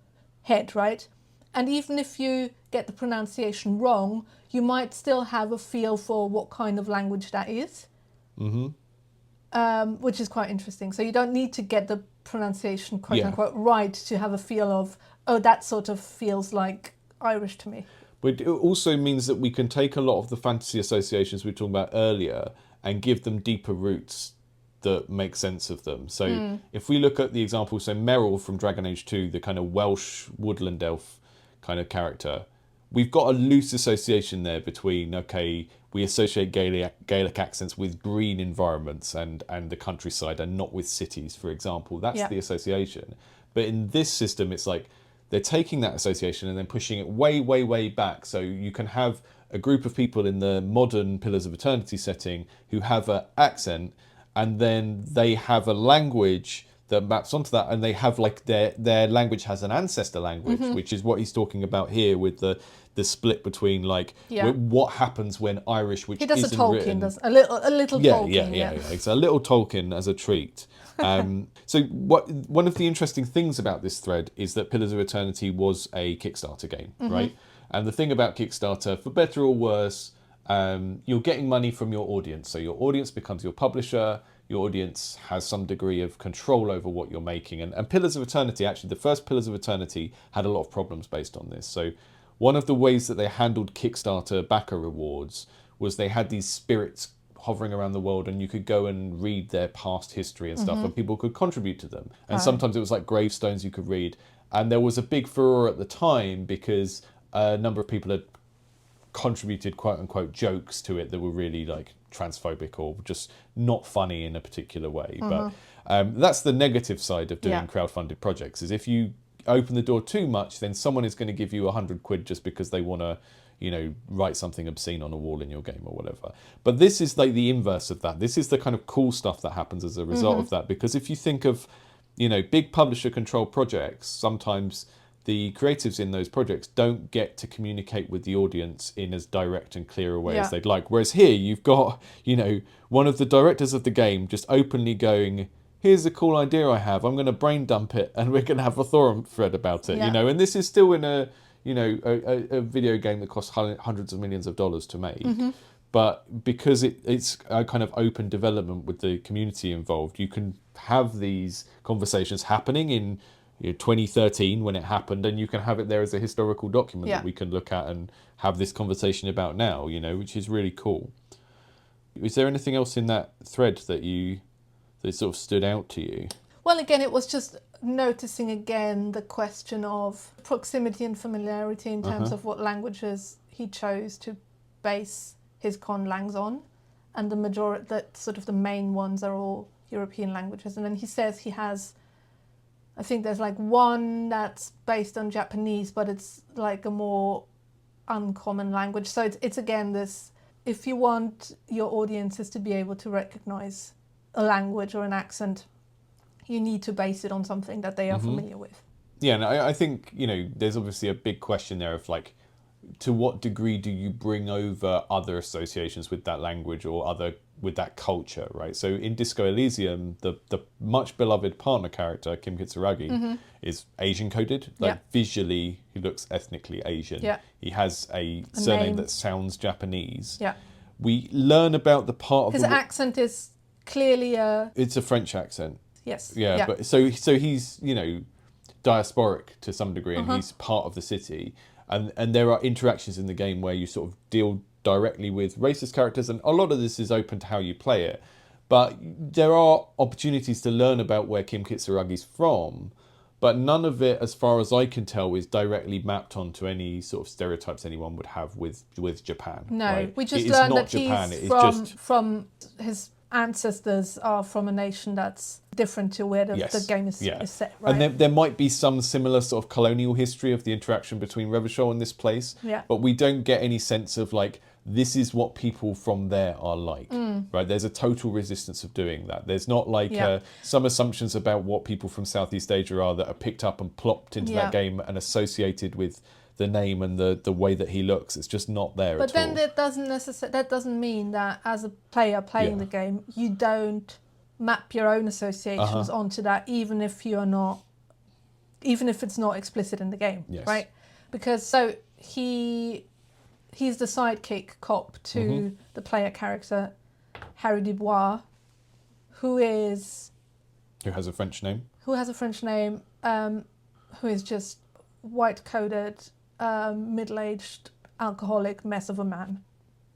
head, right? And even if you get the pronunciation wrong, you might still have a feel for what kind of language that is. Which is quite interesting. So you don't need to get the pronunciation quote unquote right to have a feel of, oh, that sort of feels like Irish to me. But it also means that we can take a lot of the fantasy associations we were talking about earlier and give them deeper roots that make sense of them. So if we look at the example, so Merrill from Dragon Age 2, the kind of Welsh woodland elf kind of character, we've got a loose association there between, we associate Gaelic accents with green environments and the countryside and not with cities, for example. That's the association. But in this system, it's like they're taking that association and then pushing it way, way, way back. So you can have a group of people in the modern Pillars of Eternity setting who have an accent, and then they have a language that maps onto that, and they have their language has an ancestor language, which is what he's talking about here with the split between what happens when Irish, which he does isn't a Tolkien, written. does a little Tolkien. Yeah. It's a little Tolkien as a treat. So one of the interesting things about this thread is that Pillars of Eternity was a Kickstarter game, right? And the thing about Kickstarter, for better or worse, you're getting money from your audience. So your audience becomes your publisher. Your audience has some degree of control over what you're making. And Pillars of Eternity, actually, the first Pillars of Eternity had a lot of problems based on this. So one of the ways that they handled Kickstarter backer rewards was they had these spirits hovering around the world, and you could go and read their past history and stuff, and people could contribute to them. And sometimes it was like gravestones you could read. And there was a big furore at the time because a number of people had contributed quote unquote jokes to it that were really like transphobic or just not funny in a particular way. But that's the negative side of doing crowdfunded projects, is if you open the door too much, then someone is going to give you £100 just because they want to, you know, write something obscene on a wall in your game or whatever. But this is like the inverse of that. This is the kind of cool stuff that happens as a result of that, because if you think of, you know, big publisher controlled projects, sometimes the creatives in those projects don't get to communicate with the audience in as direct and clear a way as they'd like. Whereas here you've got, you know, one of the directors of the game just openly going, here's a cool idea I have, I'm going to brain dump it and we're going to have a forum thread about it, you know. And this is still in a, you know, a video game that costs hundreds of millions of dollars to make. But because it's a kind of open development with the community involved, you can have these conversations happening in 2013 when it happened, and you can have it there as a historical document that we can look at and have this conversation about now, you know, which is really cool. Is there anything else in that thread that sort of stood out to you? Well, again, it was just noticing again the question of proximity and familiarity in terms of what languages he chose to base his conlangs on, and the majority, that sort of the main ones are all European languages. And then he says he has, I think there's like one that's based on Japanese, but it's like a more uncommon language. So it's again this, if you want your audiences to be able to recognize a language or an accent, you need to base it on something that they are familiar with. Yeah, and I think, you know, there's obviously a big question there of like, to what degree do you bring over other associations with that language or with that culture, right? So in Disco Elysium, the much beloved partner character, Kim Kitsuragi, is Asian coded. Like visually, he looks ethnically Asian. Yeah. He has a surname name that sounds Japanese. Yeah. We learn about the part of his accent is clearly it's a French accent. Yes. Yeah. But so he's, you know, diasporic to some degree, and he's part of the city. And there are interactions in the game where you sort of deal directly with racist characters, and a lot of this is open to how you play it. But there are opportunities to learn about where Kim Kitsuragi's from, but none of it, as far as I can tell, is directly mapped onto any sort of stereotypes anyone would have with Japan. No, right? we just It is learned not that Japan, he's it is from his ancestors are from a nation that's different to where the game is set, right? And there might be some similar sort of colonial history of the interaction between Revachol and this place, but we don't get any sense of like, this is what people from there are like, right? There's a total resistance of doing that. There's not like some assumptions about what people from Southeast Asia are that are picked up and plopped into that game and associated with the name and the way that he looks. It's just not there at all. But then that doesn't mean that as a player playing the game, you don't map your own associations onto that, even if it's not explicit in the game, right? Because so he's the sidekick cop to the player character Harry Dubois, who has a French name, who is just white-coded, middle-aged alcoholic mess of a man,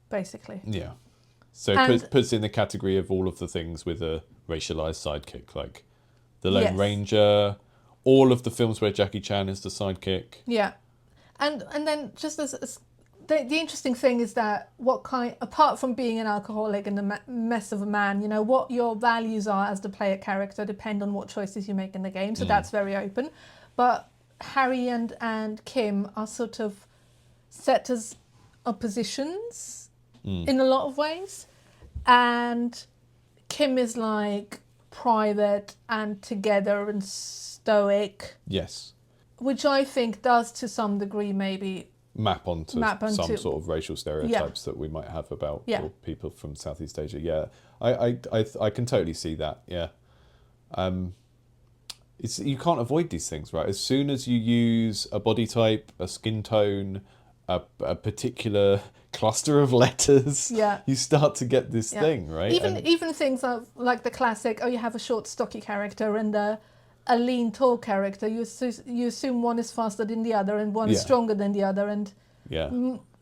basically. Yeah. So puts in the category of all of the things with a racialized sidekick, like the Lone Ranger, all of the films where Jackie Chan is the sidekick. Yeah. And then just as the interesting thing is that apart from being an alcoholic and a mess of a man, you know, what your values are as the player character depend on what choices you make in the game. So that's very open. But Harry and Kim are sort of set as oppositions in a lot of ways. And Kim is like private and together and stoic. Yes. Which I think does to some degree maybe map onto some sort of racial stereotypes that we might have about people from Southeast Asia. Yeah, I can totally see that. Yeah. You can't avoid these things, right? As soon as you use a body type, a skin tone, a particular cluster of letters, you start to get this thing, right? Even things like the classic, you have a short, stocky character and a lean, tall character. You assume one is faster than the other and one is stronger than the other. And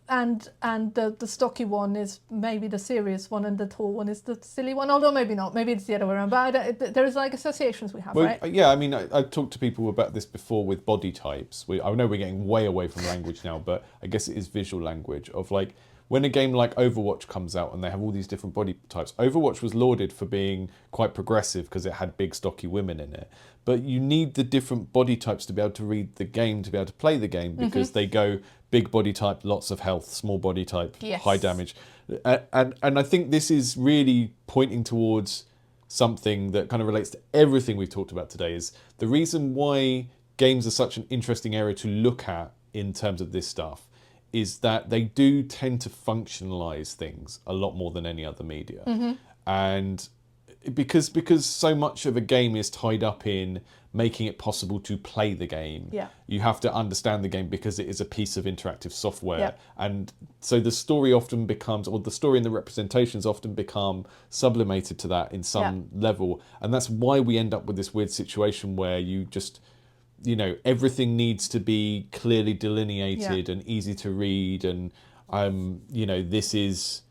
and the stocky one is maybe the serious one, and the tall one is the silly one. Although maybe not, maybe it's the other way around. But there is like associations we have, Well, right? yeah, I mean, I've talked to people about this before with body types. I know we're getting way away from language now, but I guess it is visual language of like when a game like Overwatch comes out and they have all these different body types. Overwatch was lauded for being quite progressive because it had big stocky women in it. But you need the different body types to be able to read the game, to be able to play the game, because they go big body type, lots of health, small body type, Yes. high damage. And I think this is really pointing towards something that kind of relates to everything we've talked about today. Is the reason why games are such an interesting area to look at in terms of this stuff is that they do tend to functionalize things a lot more than any other media. And because so much of a game is tied up in making it possible to play the game, Yeah. you have to understand the game because it is a piece of interactive software. Yeah. And so the story often becomes, or the story and the representations often become sublimated to that in some level. And that's why we end up with this weird situation where you just, everything needs to be clearly delineated and easy to read. And, this is,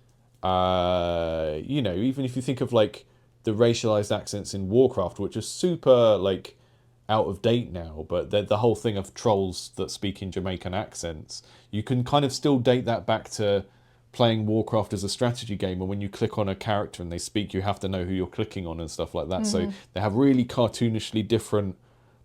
even if you think of like the racialized accents in Warcraft, which are super like out of date now, but the whole thing of trolls that speak in Jamaican accents, you can kind of still date that back to playing Warcraft as a strategy game, and when you click on a character and they speak, you have to know who you're clicking on and stuff like that. So they have really cartoonishly different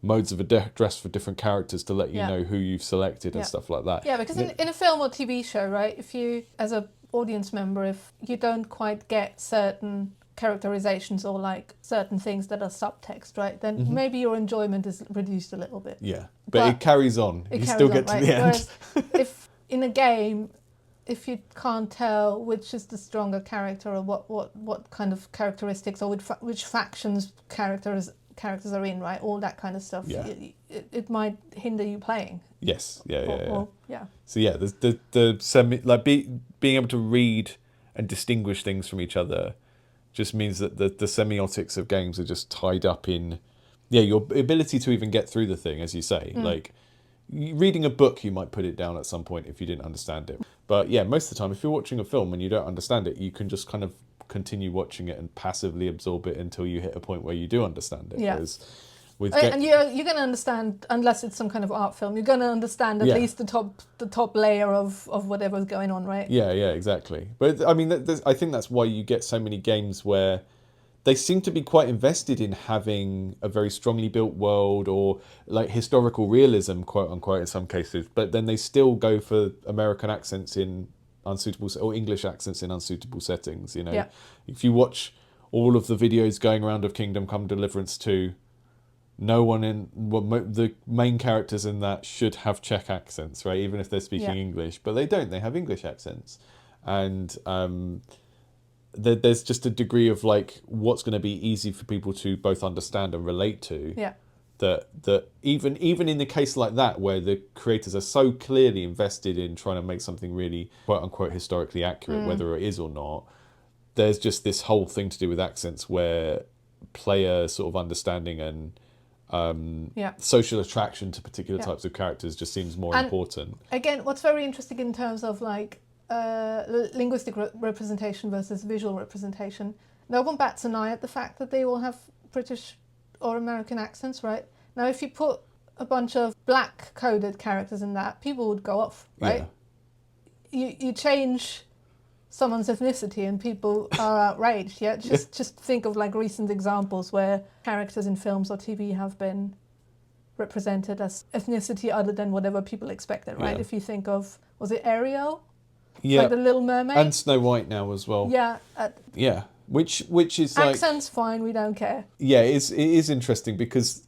modes of address for different characters to let you know who you've selected and stuff like that. Yeah, because in a film or TV show, right, if you, as a audience member, if you don't quite get certain characterizations or like certain things that are subtext, right, then maybe your enjoyment is reduced a little bit. Yeah, but it carries on. You still get to the end. Whereas if in a game, if you can't tell which is the stronger character or what kind of characteristics or which factions characters are in, right, all that kind of stuff, it might hinder you playing. Yes, Yeah. So yeah, the semi, like being able to read and distinguish things from each other just means that the semiotics of games are just tied up in your ability to even get through the thing, as you say. Like reading a book, you might put it down at some point if you didn't understand it. But yeah, most of the time, if you're watching a film and you don't understand it, you can just kind of continue watching it and passively absorb it until you hit a point where you do understand it. Yeah. Whereas with And you're going to understand, unless it's some kind of art film, you're going to understand at least the top layer of whatever's going on, right? Yeah, exactly. But I mean, I think that's why you get so many games where they seem to be quite invested in having a very strongly built world or like historical realism, quote unquote, in some cases. But then they still go for American accents in unsuitable or English accents in unsuitable settings. Yeah. If you watch all of the videos going around of Kingdom Come Deliverance 2, no one the main characters in that should have Czech accents, right? Even if they're speaking English, but they don't. They have English accents, and there's just a degree of like what's going to be easy for people to both understand and relate to. Yeah. That even in the case like that, where the creators are so clearly invested in trying to make something really quote unquote historically accurate, whether it is or not, there's just this whole thing to do with accents where player sort of understanding and social attraction to particular types of characters just seems more important. Again, what's very interesting in terms of like linguistic representation versus visual representation, no one bats an eye at the fact that they all have British or American accents, right? Now, if you put a bunch of black coded characters in that, people would go off, right? Yeah. You change someone's ethnicity and people are outraged. Yeah, just think of like recent examples where characters in films or TV have been represented as ethnicity other than whatever people expected, right? If you think of, was it Ariel? Yeah, like the Little Mermaid, and Snow White now as well. Yeah, which is accent's fine, we don't care. Yeah, it is interesting because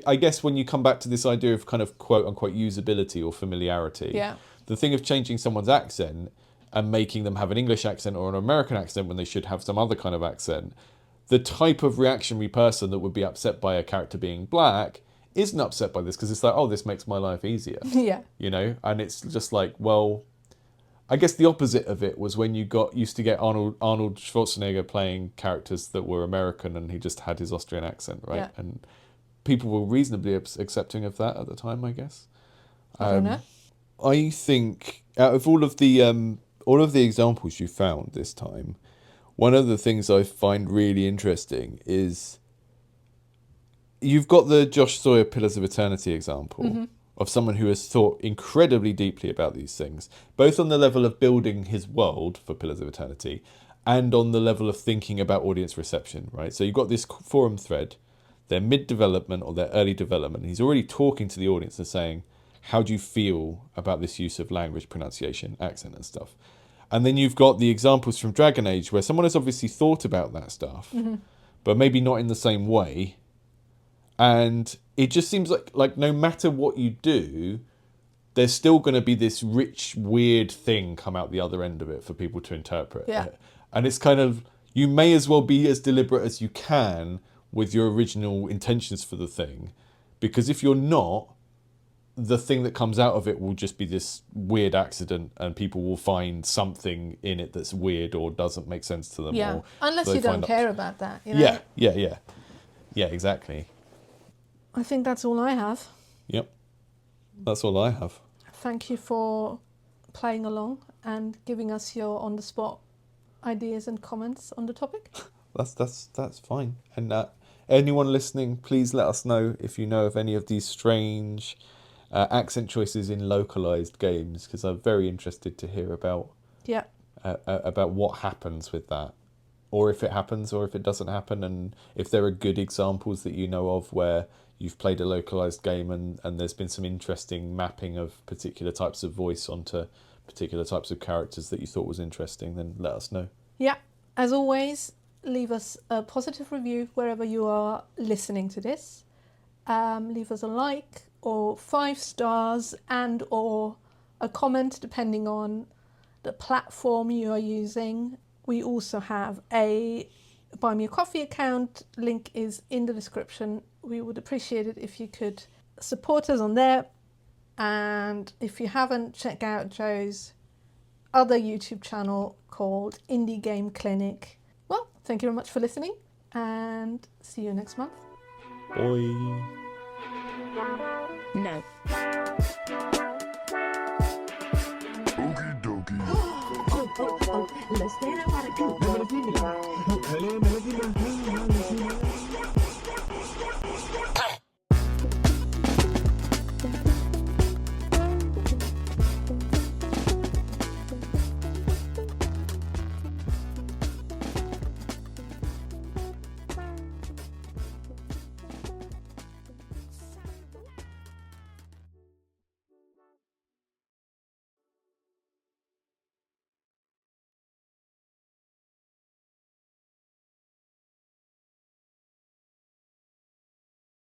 I guess when you come back to this idea of kind of quote unquote usability or familiarity, the thing of changing someone's accent and making them have an English accent or an American accent when they should have some other kind of accent, the type of reactionary person that would be upset by a character being black isn't upset by this because it's like, oh, this makes my life easier. Yeah. And it's just like, well, I guess the opposite of it was when you used to get Arnold Schwarzenegger playing characters that were American and he just had his Austrian accent, right? Yeah. And people were reasonably accepting of that at the time, I guess. I don't know. I think out of all of the examples you found this time, one of the things I find really interesting is you've got the Josh Sawyer Pillars of Eternity example of someone who has thought incredibly deeply about these things, both on the level of building his world for Pillars of Eternity and on the level of thinking about audience reception, right? So you've got this forum thread, they're mid-development or they're early development. He's already talking to the audience and saying, how do you feel about this use of language, pronunciation, accent and stuff? And then you've got the examples from Dragon Age where someone has obviously thought about that stuff, but maybe not in the same way. And it just seems like no matter what you do, there's still going to be this rich, weird thing come out the other end of it for people to interpret. Yeah. And it's kind of, you may as well be as deliberate as you can with your original intentions for the thing. Because if you're not, the thing that comes out of it will just be this weird accident and people will find something in it that's weird or doesn't make sense to them. Yeah, or unless they you don't find care about that. You know? Yeah, exactly. I think that's all I have. Yep. That's all I have. Thank you for playing along and giving us your on-the-spot ideas and comments on the topic. That's fine. And anyone listening, please let us know if you know of any of these strange accent choices in localized games, because I'm very interested to hear about what happens with that, or if it happens or if it doesn't happen, and if there are good examples that you know of where you've played a localized game and there's been some interesting mapping of particular types of voice onto particular types of characters that you thought was interesting, then let us know. Yeah, as always, leave us a positive review wherever you are listening to this. Leave us a like or 5 stars and or a comment depending on the platform you are using. We also have a Buy Me a Coffee account. Link is in the description. We would appreciate it if you could support us on there. And if you haven't, check out Joe's other YouTube channel called Indie Game Clinic. Well, thank you very much for listening and see you next month. Bye. No. Okie dokie. Oh, let's stand up, what a good. Hello,